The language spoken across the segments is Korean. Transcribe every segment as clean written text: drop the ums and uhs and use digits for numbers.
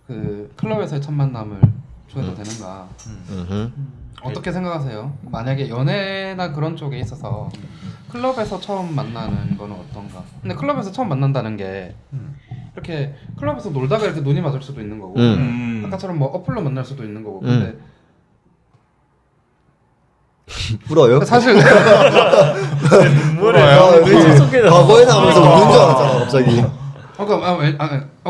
그 클럽에서의 첫 만남을 줘도 되는가? 어떻게 생각하세요? 만약에 연애나 그런 쪽에 있어서 클럽에서 처음 만나는 거는 어떤가? 근데 클럽에서 처음 만난다는 게 이렇게 클럽에서 놀다가 이렇게 눈이 맞을 수도 있는 거고 아까처럼 뭐 어플로 만날 수도 있는 거고 근데 울어요? 사실 눈물을 과거에 나오면서 우는 줄 알았잖아 갑자기.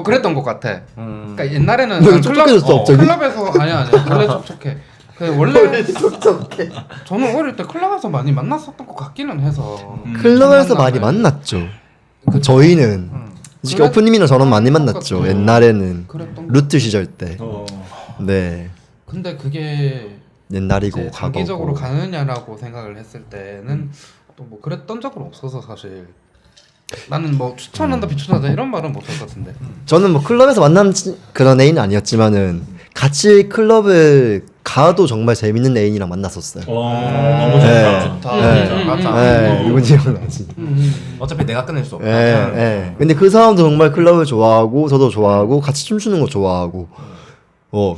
그랬던 것 같아. 그러니까 옛날에는 왜 촉촉해졌어 갑자기? 클럽에서 아니야 원래 촉촉해. 원래 촉촉해. 저는 어릴 때 클럽에서 많이 만났었던 것 같기는 해서 클럽에서 많이 만났죠. 저희는 솔직히 오프님이랑 저는 많이 만났죠. 옛날에는 그랬던 것 루트 시절 때. 네. 근데 그게 옛날이고 이제 장기적으로 과거고. 가느냐라고 생각을 했을 때는 또 뭐 그랬던 적은 없어서 사실 나는 뭐 추천한다 비추천한다 이런 말은 못 할 것 같은데 저는 뭐 클럽에서 만난 그런 애인은 아니었지만은 같이 클럽을 가도 정말 재밌는 애인이랑 만났었어요. 너무 네. 좋다. 네. 맞아. 네, 누군지 기억나지. 어차피 내가 끊을 수 없다. 예, 예. 근데 그 사람도 정말 클럽을 좋아하고 저도 좋아하고 같이 춤추는 거 좋아하고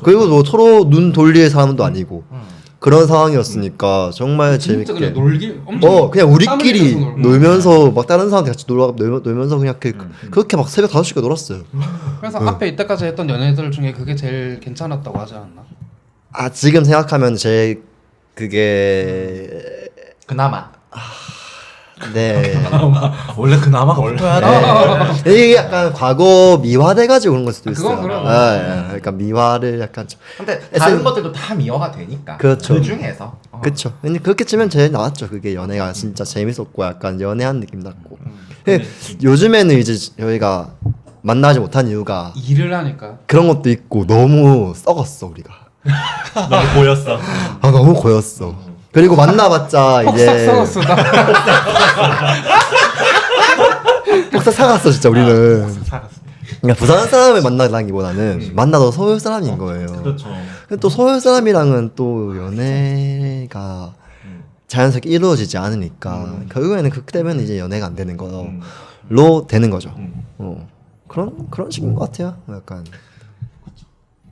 그리고 뭐 서로 눈 돌릴 사람도 아니고 그런 상황이었으니까 정말 진짜 재밌게 그냥 놀기 엄청 그냥 우리끼리 땀 흘리면서 놀고. 놀면서 막 다른 사람한테 같이 놀면서 그냥 그렇게 막 새벽 5시까지 놀았어요. 그래서 앞에 이때까지 했던 연애들 중에 그게 제일 괜찮았다고 하지 않나? 아 지금 생각하면 제 그게 그나마. 네. 원래 그나마가 붙어야 돼. 이게 약간 과거 미화돼가지고 그런 걸 수도 있어요. 그건 그럼. 그러니까 미화를 약간 좀 근데 다른 것들도 다 미화가 되니까. 그렇죠. 그 중에서. 그쵸. 근데 그렇게 치면 제일 나왔죠. 그게 연애가 진짜 재밌었고 약간 연애한 느낌 났고. 근데 요즘에는 이제 저희가 만나지 못한 이유가 일을 하니까 그런 것도 있고 너무 썩었어 우리가. 너무 보였어. 아 너무 고였어. 그리고 만나봤자 폭삭 이제 썩었어 폭삭 사갔어 진짜 우리는. 살았어. 그러니까 부산 사람을 만나기보다는 만나도 서울 사람인 거예요. 그렇죠. 근데 또 서울 사람이랑은 또 연애가 자연스럽게 이루어지지 않으니까 결국에는 그렇게 되면 이제 연애가 안 되는 걸로 되는 거죠. 그런 식인 것 같아요. 약간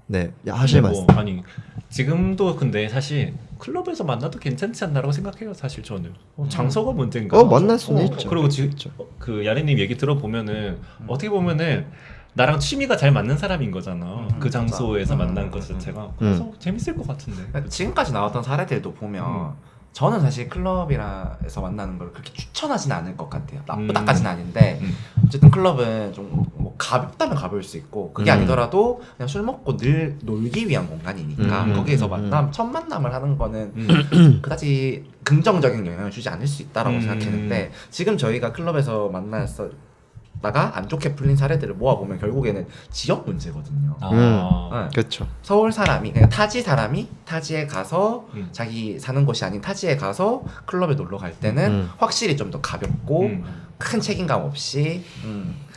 네, 하실 말씀. 아니 지금도 근데 사실 클럽에서 만나도 괜찮지 않나라고 생각해요. 사실 저는 장소가 문제인가. 만날 수는 있죠. 그리고 지금 그 야래님 얘기 들어보면은 어떻게 보면은 나랑 취미가 잘 맞는 사람인 거잖아. 그 장소에서 만난 것 자체가. 그래서 재밌을 것 같은데. 지금까지 나왔던 사례들도 보면 저는 사실 클럽이라서 만나는 걸 그렇게 추천하진 않을 것 같아요. 나쁘다까지는 아닌데 어쨌든 클럽은 좀 뭐 가볍다면 가벼울 수 있고 그게 아니더라도 그냥 술 먹고 늘 놀기 위한 공간이니까 거기에서 첫 만남을 하는 거는 그다지 긍정적인 영향을 주지 않을 수 있다라고 생각했는데 지금 저희가 클럽에서 만났다가 안 좋게 풀린 사례들을 모아보면 결국에는 지역 문제거든요. 네. 그렇죠. 서울 사람이 그러니까 타지 사람이 타지에 가서 자기 사는 곳이 아닌 타지에 가서 클럽에 놀러 갈 때는 확실히 좀 더 가볍고 큰 책임감 없이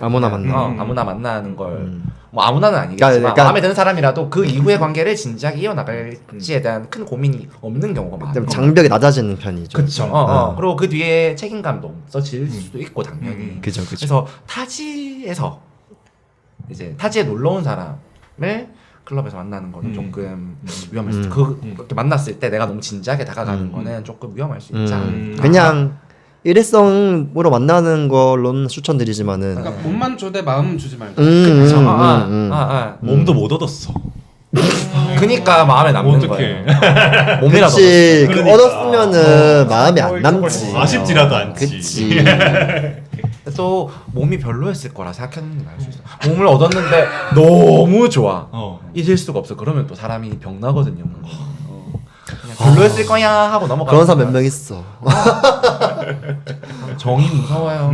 아무나 그냥, 만나. 아무나 만나는 걸 뭐 아무나는 아니겠지만 그러니까 마음에 드는 사람이라도 그 이후의 관계를 진작에 이어나갈지에 대한 큰 고민이 없는 경우가 많아요. 좀 장벽이 낮아지는 편이죠. 그렇죠. 그리고 그 뒤에 책임감도 없어질 수도 있고 당연히. 그죠. 그래서 타지에서 이제 타지에 놀러 온 사람을 클럽에서 만나는 거는 조금 위험할 수 있고 그렇게 만났을 때 내가 너무 진지하게 다가가는 거는 조금 위험할 수 있지 않을까. 그냥 일회성으로 만나는 걸로는 추천드리지만은 그러니까 몸만 주되 마음은 주지 말자 몸도 못 얻었어. 그니까 마음에 남는 어떡해. 거예요. 몸이라도 그치. 그러니까. 얻었으면은 마음이 안 남지. 아쉽지라도 않지. 그치. 또 몸이 별로였을 거라 생각하는 게 나을 수 있어. 몸을 얻었는데 너무 좋아. 잊을 수가 없어. 그러면 또 사람이 병 나거든요. 그냥 별로였을 거야 하고 넘어가. 그런 사람 몇 명 있어. 정이 무서워요.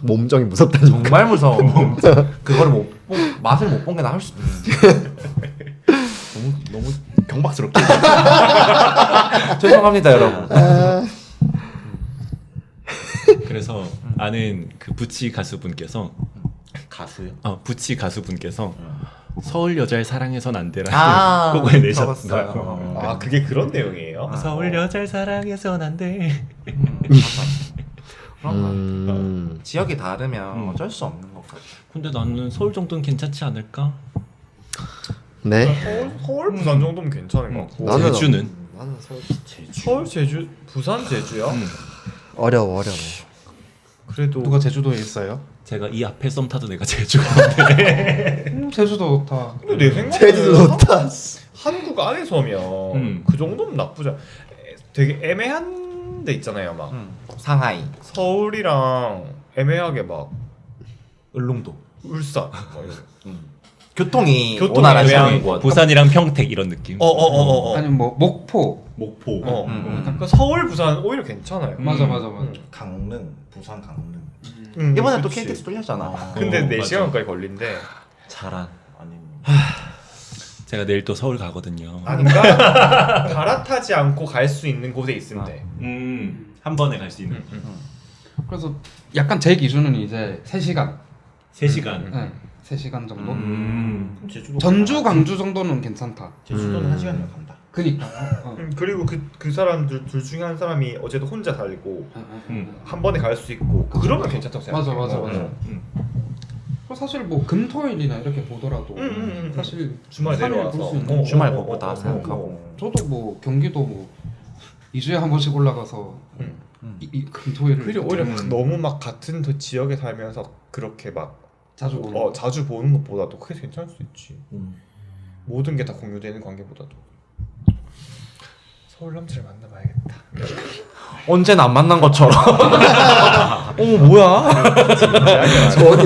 몸정이 무섭다니까. 정말 무서워. 그거를 맛을 못 본 게 나을 수도 있는데. 너무 경박스럽게. 죄송합니다 여러분. 그래서 아는 그 부치 가수분께서 가수요? 부치 가수분께서 서울 여자를 사랑해선 안 되라는 곡을 내셨어요. 아 그게 그런 내용이에요? 서울 여자를 사랑해선 안 돼. 그런 거. 지역이 다르면 어쩔 수 없는 것 같아. 근데 나는 서울 정도는 괜찮지 않을까? 네. 서울 부산 정도면 괜찮은 것 같고. 나는 제주는? 나는 서울 서울 제주 부산 제주요? 어려워. 그래도 누가 제주도에 있어요? 제가 이 앞에 썸 타던 애가 제주가 제주도 다. 근데 내 생각에 제주도 좋다. 한국 안에서면 그 정도면 나쁘지 않. 되게 애매한 데 있잖아요. 막 상하이, 서울이랑 애매하게 막 울릉도. 울산. 뭐 이런. 교통이 교통이 원활하지 애매한 않은 곳. 부산이랑 평택 이런 느낌. 아니면 뭐 목포. 목포. 그러니까 서울 부산 오히려 괜찮아요. 맞아. 강릉, 부산 강릉. 이번에 또 그치. KTX 뚫렸잖아. 근데 어, 4시간까지 걸린대. 잘한. 아니면 제가 내일 또 서울 가거든요. 아닌가? 갈아타지 않고 갈 수 있는 곳에 있으면 돼. 한 번에 갈 수 있는. 그래서 약간 제 기준은 이제 3시간. 3시간. 네, 3시간 정도. 그럼 제주도 전주, 강주 정도는 괜찮다. 제주도는 1시간이면 간다. 그니까. 그리고 그 사람들 둘 중에 한 사람이 어제도 혼자 살고 음. 한 번에 갈 수 있고 그러면 괜찮다고 생각해. 맞아. 그리고 사실 뭐 금토일이나 이렇게 보더라도 사실 주말에 3일 내려와서 볼수 있는 주말 보고 다 생각하고. 저도 뭐 경기도 뭐 2주에 한 번씩 올라가서 이 금토일을 그리고 오히려 막 너무 막 같은 지역에 살면서 그렇게 막 자주 보는 자주 보는 것보다도 그게 괜찮을 수 있지. 모든 게 다 공유되는 관계보다도. 서울 남자를 만나봐야겠다. 언제나 안 만난 것처럼. 뭐야? 저 어디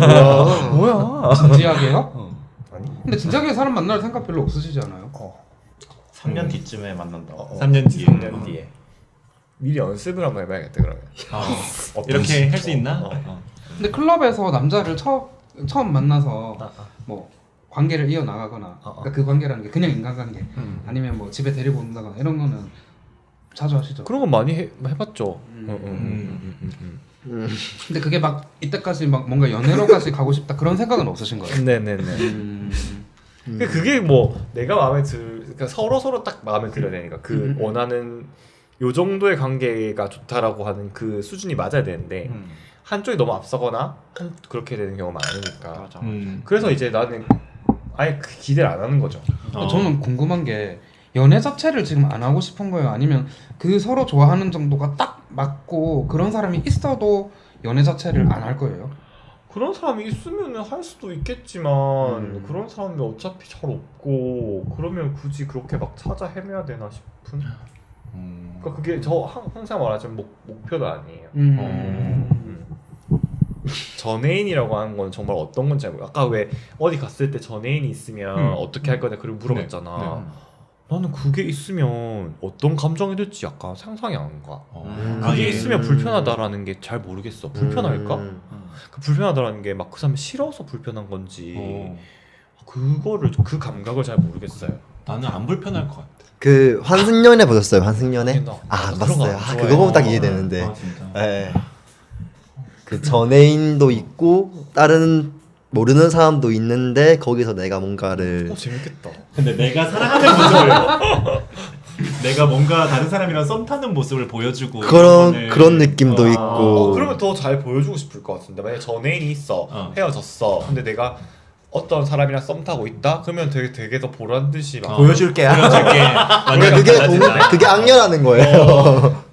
뭐야? 진지하게요? 아니? 근데 진지하게 사람 만날 생각 별로 없으시지 않아요? 3년 뒤쯤에 만난다. 3년 뒤에. 3년 뒤에. 미리 연습을 한번 해봐야겠다 그러면. 이렇게 할 수 있나? 근데 클럽에서 남자를 처음 만나서 뭐 관계를 이어 나가거나 그러니까 그 관계라는 게 그냥 인간관계 아니면 뭐 집에 데리고 온다거나 이런 거는 자주 하시죠. 그런 건 많이 해봤죠. 근데 그게 막 이때까지 막 뭔가 연애로까지 가고 싶다 그런 생각은 없으신 거예요? 네네네. 그게 뭐 내가 마음에 그러니까 서로 딱 마음에 들어야 되니까 그 원하는 요 정도의 관계가 좋다라고 하는 그 수준이 맞아야 되는데 한쪽이 너무 앞서거나 그렇게 되는 경우가 많으니까. 그래서 이제 나는 아예 그 기대를 안 하는 거죠. 저는 궁금한 게 연애 자체를 지금 안 하고 싶은 거예요? 아니면 그 서로 좋아하는 정도가 딱 맞고 그런 사람이 있어도 연애 자체를 안 할 거예요? 그런 사람이 있으면 할 수도 있겠지만 그런 사람이 어차피 잘 없고 그러면 굳이 그렇게 막 찾아 헤매야 되나 싶은. 그러니까 그게 저 항상 말하자면 목표도 아니에요. 전애인이라고 하는 건 정말 어떤 건지 알고 아까 왜 어디 갔을 때 전애인이 있으면 어떻게 할 거냐 그리고 물어봤잖아. 나는 그게 있으면 어떤 감정이 들지 약간 상상이 안 가. 그게 있으면 불편하다라는 게 잘 모르겠어. 불편할까? 그 불편하다라는 게 막 그 사람이 싫어서 불편한 건지 그거를 그 감각을 잘 모르겠어요. 나는 안 불편할 것 같아. 그 환승연애 보셨어요? 환승연애? 나 안 그런 거 봤어요. 안 좋아해. 그거 보면 딱 이해되는데. 아 진짜. 예. 그 전애인도 있고 다른 모르는 사람도 있는데 거기서 내가 뭔가를 재밌겠다. 근데 내가 사랑하는 모습을 내가 뭔가 다른 사람이랑 썸 타는 모습을 보여주고 그런 느낌도 있고. 그러면 더 잘 보여주고 싶을 것 같은데 만약에 전애인이 있어 헤어졌어 근데 내가 어떤 사람이랑 썸 타고 있다 그러면 되게 더 보란 듯이 막 보여줄게. 그게 악녀라는 거예요.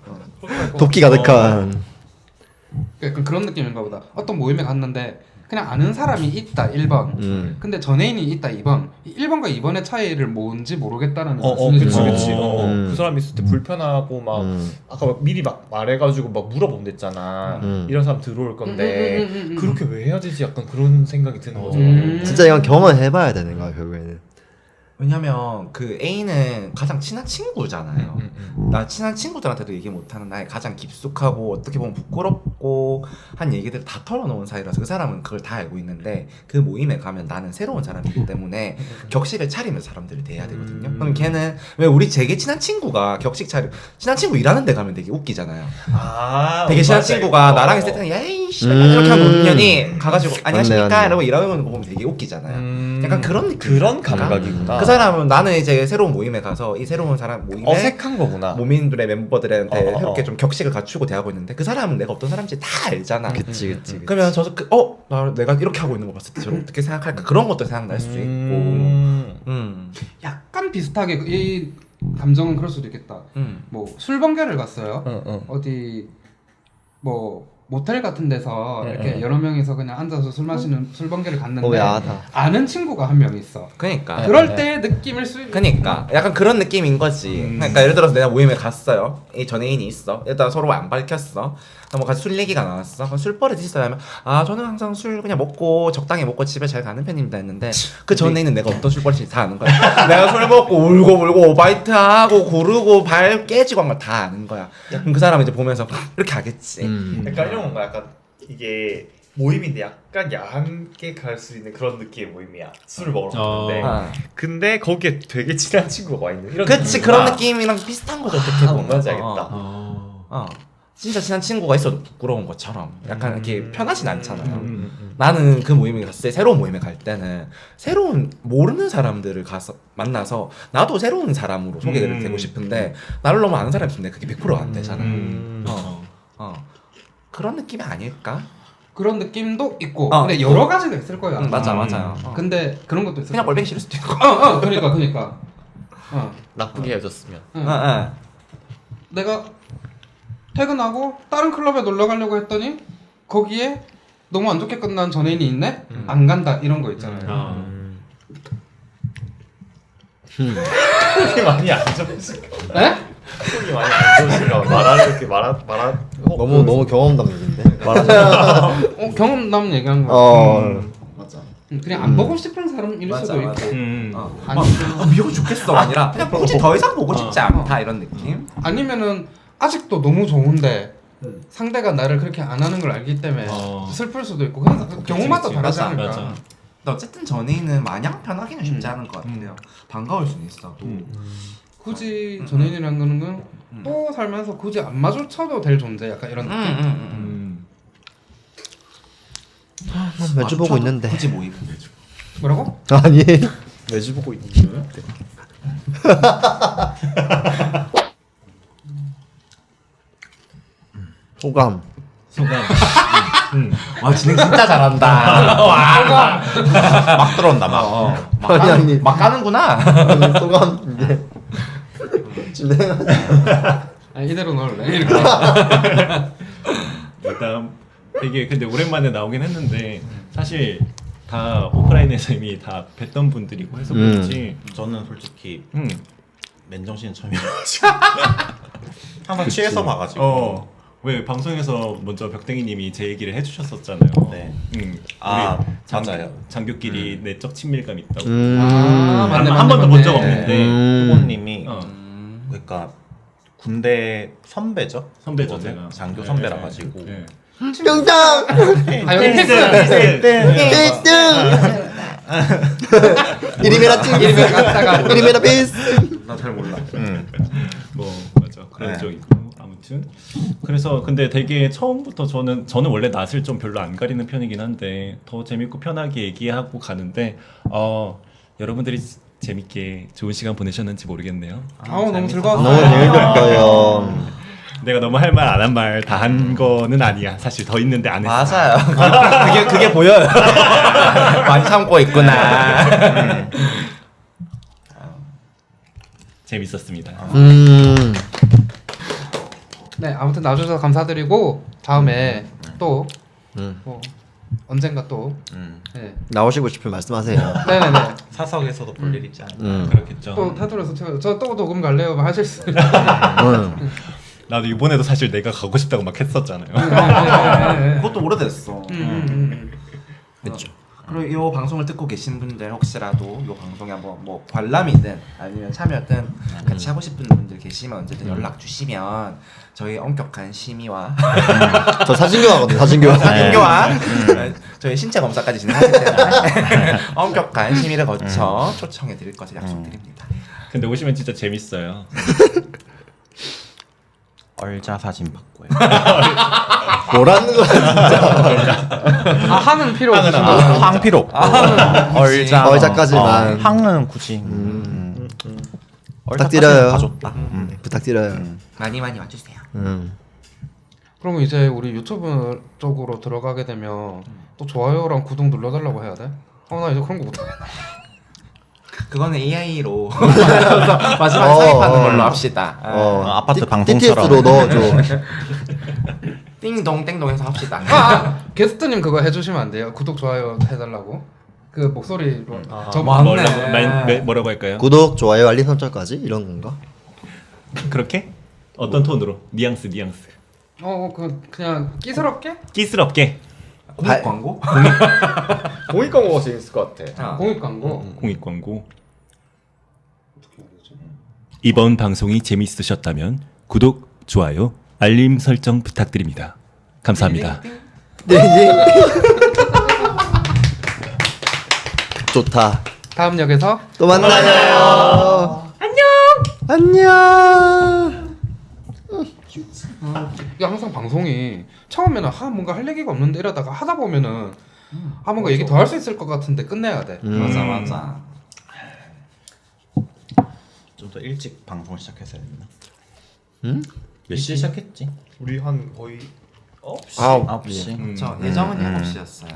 도끼 가득한. 약간 그런 느낌인가 보다. 어떤 모임에 갔는데 그냥 아는 사람이 있다 1번 근데 전애인이 있다 2번 1번과 2번의 차이를 뭔지 모르겠다라는 그치. 음. 그 사람 있을 때 불편하고 막 아까 막 미리 막 말해가지고 막 물어본댔잖아. 이런 사람 들어올 건데 그렇게 왜 해야 되지? 약간 그런 생각이 드는 거죠. 진짜 이건 경험해봐야 되는 거야 결국에는. 왜냐면 그 A는 가장 친한 친구잖아요. 나 친한 친구들한테도 얘기 못하는 나의 가장 깊숙하고 어떻게 보면 부끄럽고 한 얘기들을 다 털어놓은 사이라서 그 사람은 그걸 다 알고 있는데 그 모임에 가면 나는 새로운 사람이기 때문에 격식을 차리면서 사람들을 대해야 되거든요. 그럼 걔는 왜 우리 되게 친한 친구가 격식 차려 친한 친구 일하는 데 가면 되게 웃기잖아요. 되게 친한 친구가 나랑 있을 때는 야이 씨 이렇게 하고 웃냐니 가가지고 안녕하십니까 맞네. 이러고 이러는 거 보면 되게 웃기잖아요. 약간 그런 느낌. 그런 감각이구나. 그 사람은 나는 이제 새로운 모임에 가서 이 새로운 사람 모임에 어색한 거구나. 모민들의 멤버들한테 이렇게 좀 격식을 갖추고 대하고 있는데 그 사람은 내가 어떤 사람인지 다 알잖아. 그치. 그러면 저도 내가 이렇게 하고 있는 거 봤을 때 저를 어떻게 생각할까 그런 것도 생각날 수 있고. 술 비슷하게 이 감정은 그럴 수도 있겠다. 뭐 술번개를 갔어요. 어디 뭐 모텔 같은 데서 이렇게 여러 명이서 그냥 앉아서 술 마시는 술번개를 갔는데 야하다. 아는 친구가 한 명 있어. 그러니까 그럴 때의 느낌일 수. 그러니까 약간 그런 느낌인 거지. 그러니까 예를 들어서 내가 모임에 갔어요. 이 전애인이 있어. 일단 서로 안 밝혔어. 뭐 같이 술 얘기가 나왔어. 그럼 술 버릇이 있어야 하면 아 저는 항상 술 그냥 먹고 적당히 먹고 집에 잘 가는 편입니다 했는데 그 전애인은 내가 어떤 술 버릇인지 다 아는 거야. 내가 술 먹고 울고 오바이트하고 고르고 발 깨지고 한 걸 다 아는 거야. 그럼 그 사람 이제 보면서 이렇게 하겠지. 약간 이런 건가? 약간 이게 모임인데 약간 야하게 갈 수 있는 그런 느낌의 모임이야. 술을 먹으러 갔는데 근데 거기에 되게 친한 친구가 와 있는 이런 그치 느낌이구나. 그런 느낌이랑 비슷한 거죠 어떻게 보면. 뭔지 알겠다. 진짜 친한 친구가 있어도 부끄러운 것처럼 약간 이렇게 편하진 않잖아요. 나는 그 모임에 갔을 때 새로운 모임에 갈 때는 새로운 모르는 사람들을 가서 만나서 나도 새로운 사람으로 소개를 되고 싶은데 나를 너무 아는 사람이 있으면 그게 100%가 안 되잖아. 그런 느낌이 아닐까? 그런 느낌도 있고 어, 근데 여러 가지가 있을 거야. 맞아 맞아요. 근데 그런 것도 있어. 그냥 꼴뱅이 싫을 수도 있고. 그러니까. 나쁘게 헤어졌으면. 내가 퇴근하고 다른 클럽에 놀러 가려고 했더니 거기에 너무 안 좋게 끝난 전애인이 있네? 안 간다 이런 거 있잖아요. 속이 많이 안 좋으신가? 에? 속이 많이 안 좋으신가? 말하는 이렇게 너무 경험담 얘긴데. 경험남 얘기한 거. 맞아. 그냥 안 보고 싶은 사람일 맞아, 수도 맞아. 있고 아 미워 죽겠어 아니라 그냥 굳이 더 이상 보고 싶지 않다 이런 느낌. 아니면은 아직도 너무 좋은데 상대가 나를 그렇게 안 하는 걸 알기 때문에 슬플 수도 있고 그냥 경우마다 다르지 맞아, 않을까. 맞아. 근데 어쨌든 전애인은 마냥 편하기는 쉽지 않은 것 같아요. 반가울 수는 있어도. 굳이 전애인이라는 거는 또 살면서 굳이 안 마주쳐도 될 존재 약간 이런 느낌. 매주 보고 있는데. 굳이 모임은 매주. 뭐라고? 아니. 매주 보고 있는데. 소감. 와 진행 진짜 잘한다. 와. 막 들어온다 막. 아니. 막 까는구나. 아니, 소감 이제 진행하자. 이대로 넣을래 이렇게. 일단 되게 근데 오랜만에 나오긴 했는데 사실 다 오프라인에서 이미 다 뵀던 분들이고 해서 그렇지. 저는 솔직히 음. 맨정신 처음이라가지고 항상 취해서 봐가지고. 왜 방송에서 먼저 벽댕이님이 제 얘기를 해주셨었잖아요. 네. 우리 맞아요. 장교끼리 내적 친밀감 있다고. 맞네, 한 번도 본 적 없는데. 후보님이 어. 그러니까 군대 선배죠. 선배죠, 저는 제가. 장교 선배라 가지고. 네. 영장. 아 여기 패스. 1등. 이리메라 찡. 이리메라 비스. 나 잘 몰라. 뭐 맞아 그런 네. 적 있고 아무튼 그래서 근데 되게 처음부터 저는 원래 낯을 좀 별로 안 가리는 편이긴 한데 더 재밌고 편하게 얘기하고 가는데 여러분들이 재밌게 좋은 시간 보내셨는지 모르겠네요. 너무 즐거웠어요. 너무 재밌었어요. 내가 너무 할 말 안 한 말 다 한 거는 아니야. 사실 더 있는데 안 했어. 맞아요. 그게 보여요. 많이 참고 있구나. 재밌었습니다. 네 아무튼 나와주셔서 감사드리고 다음에 또 뭐, 언젠가 또 네. 나오시고 싶으면 말씀하세요. 네네네 사석에서도 볼 일 있지 않을까. 그렇겠죠. 또 타돌에서 저또 녹음 갈래요 하실 수 있어요. 나도 이번에도 사실 내가 가고 싶다고 막 했었잖아요. 그것도 오래됐어. 그렇죠. 그리고 이 방송을 듣고 계신 분들 혹시라도 이 방송에 한번 뭐 관람이든 아니면 참여든 같이 하고 싶은 분들 계시면 언제든 연락 주시면 저희 엄격한 심의와 저 사진교환하거든요. 사진교환. 사진교환 저희 신체 검사까지 진행하기 때문에 엄격한 심의를 거쳐 초청해 드릴 것을 약속드립니다. 근데 오시면 진짜 재밌어요. 얼자 사진 받고요. 뭐라는 거야 진짜. 하는 필요 없어. 항 필요 없고. 얼자. 얼자까지만. 항은 굳이. 부탁드려요. 봐줬다. 부탁드려요. 많이 와주세요. 그러면 이제 우리 유튜브 쪽으로 들어가게 되면 또 좋아요랑 구독 눌러달라고 해야 돼? 나 이제 그런 거 못하겠네. 그거는 AI로 마지막에 삽입하는 걸로 합시다. 아파트 방송처럼. TTS로 넣어줘. 띵동 땡동해서 합시다. 게스트님 그거 해주시면 안 돼요? 구독 좋아요 해달라고 그 목소리로 저 맞네. 뭐라고 할까요? 구독, 좋아요, 알림 설정까지 이런 건가? 그렇게? 어떤 톤으로? 뉘앙스. 그냥 끼스럽게 끼스럽게. 공익 광고? 공익 광고가 재밌을 것 같아. 공익 광고 공익 광고. 이번 방송이 재밌으셨다면 구독, 좋아요, 알림 설정 부탁드립니다. 감사합니다. 좋다. 다음 역에서 또 만나요. 안녕. 이게 항상 방송이 처음에는 뭔가 할 얘기가 없는데 이러다가 하다 보면은 뭔가 얘기 더 할 수 있을 것 같은데 끝내야 돼. 맞아. 좀 더 일찍 방송을 시작했어야 했나? 응? 몇 시에 시작했지? 우리 한 거의 9시? 9시. 저 예정은 7시였어요.